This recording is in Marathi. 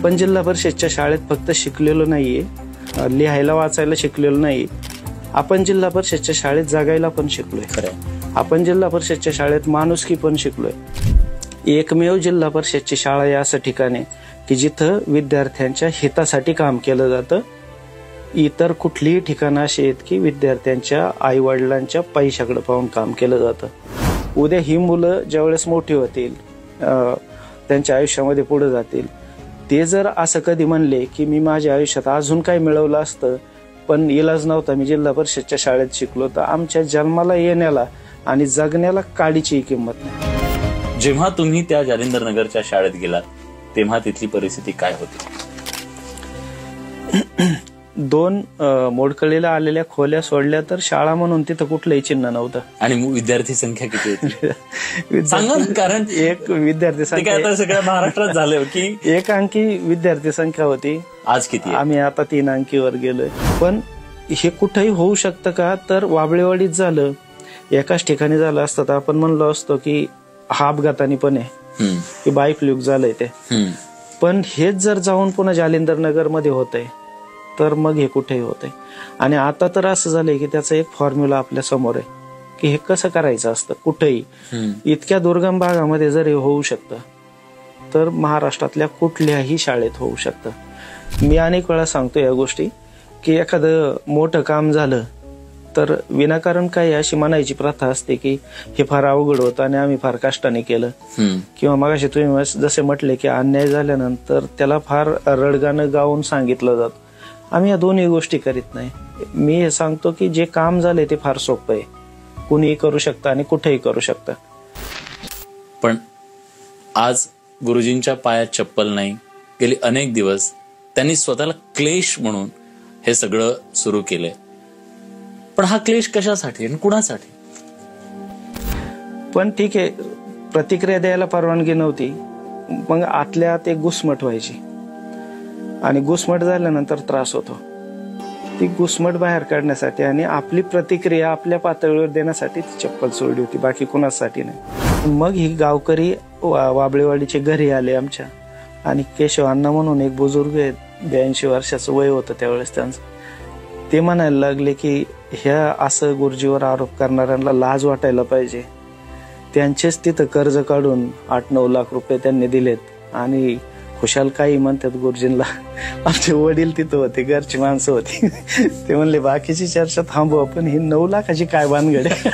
पण जिल्हा परिषदच्या शाळेत फक्त शिकलेलो नाहीये, लिहायला वाचायला शिकलेलो नाही, आपण जिल्हा परिषदच्या शाळेत जगायला पण शिकलोय. आपण जिल्हा परिषदच्या शाळेत माणुसकी पण शिकलोय. एकमेव जिल्हा परिषदची शाळा या असं ठिकाणी की जिथं विद्यार्थ्यांच्या हितासाठी काम केलं जातं. इतर कुठलीही ठिकाणं अशी आहेत की विद्यार्थ्यांच्या आई वडिलांच्या पैशाकडे पाहून काम केलं जातं. उद्या ही मुलं ज्यावेळेस मोठी होतील, त्यांच्या आयुष्यामध्ये पुढे जातील, ते जर असं कधी म्हणले की मी माझ्या आयुष्यात अजून काय मिळवलं असतं पण इलाज नव्हता, मी जिल्हा परिषदच्या शाळेत शिकलो, तर आमच्या जन्माला येण्याला आणि जगण्याला काडीची किंमत नाही. जेव्हा तुम्ही त्या जालिंदर नगरच्या शाळेत गेलात तेव्हा तिथली परिस्थिती काय होती? 2 मोडकळीला आलेल्या खोल्या सोडल्या तर शाळा म्हणून तिथं कुठलंही चिन्ह नव्हतं. आणि विद्यार्थी संख्या किती होती सांगा ना, कारण एक विद्यार्थी संख्या सगळ्या महाराष्ट्रात झालं की 1 अंकी विद्यार्थी संख्या होती. आज किती? आम्ही आता 3 अंकीवर गेलोय. पण हे कुठेही होऊ शकतं का? तर वाबळेवाडीत झालं, एकाच ठिकाणी झालं असतं तर आपण म्हणलो असतो की हा अपघाताने पण आहे की बाईक फ्ल्यूक झालंय ते. पण हेच जर जाऊन पुन्हा जालिंदर नगर मध्ये होतंय तर मग हे कुठेही होतंय. आणि आता तर असं झालंय की त्याचा एक फॉर्म्युला आपल्या समोर आहे की हे कसं करायचं असतं कुठेही. इतक्या दुर्गम भागामध्ये जर हे होऊ शकतं तर महाराष्ट्रातल्या कुठल्याही शाळेत होऊ शकतं. मी अनेक वेळा सांगतो या गोष्टी की एखादं मोठं काम झालं तर विनाकारण काही अशी म्हणायची प्रथा असते की हे फार अवघड होतं आणि आम्ही फार कष्टाने केलं, किंवा मगाशी तुम्ही जसे म्हटले की अन्याय झाल्यानंतर त्याला फार रडगाणं गाऊन सांगितलं जातं. आम्ही या दोन्ही गोष्टी करीत नाही. मी हे सांगतो की जे काम झाले ते फार सोपं आहे, कुणीही करू शकतं आणि कुठेही करू शकतं. पण आज गुरुजींच्या पायात चप्पल नाही, गेली अनेक दिवस त्यांनी स्वतःला क्लेश म्हणून हे सगळं सुरू केलंय. पण हा क्लेश कशासाठी आणि कुणासाठी? पण ठीक आहे, प्रतिक्रिया द्यायला परवानगी नव्हती, मग आतल्या आत एक घुसमट व्हायची आणि घुसमट झाल्यानंतर त्रास होतो. ती घुसमट बाहेर काढण्यासाठी आणि आपली प्रतिक्रिया आपल्या पातळीवर देण्यासाठी ती चप्पल सोडली होती, बाकी कुणासाठी नाही. मग ही गावकरी वाबळेवाडीचे घरी आले आमच्या, आणि केशव अण्णा म्हणून एक बुजुर्ग आहेत, 82 वर्षाचं वय होतं त्यावेळेस त्यांचं. ते म्हणायला लागले की ह्या असं गुरुजीवर आरोप करणाऱ्यांना लाज वाटायला पाहिजे. त्यांचेच तिथं कर्ज काढून 8-9 लाख रुपये त्यांनी दिलेत आणि खुशाल काही म्हणतात गुरुजींना. आमचे वडील तिथं होते, घरची माणसं होती. ते म्हणले बाकीची चर्चा थांबव, पण ही 9 लाखाची काय भानगड आहे.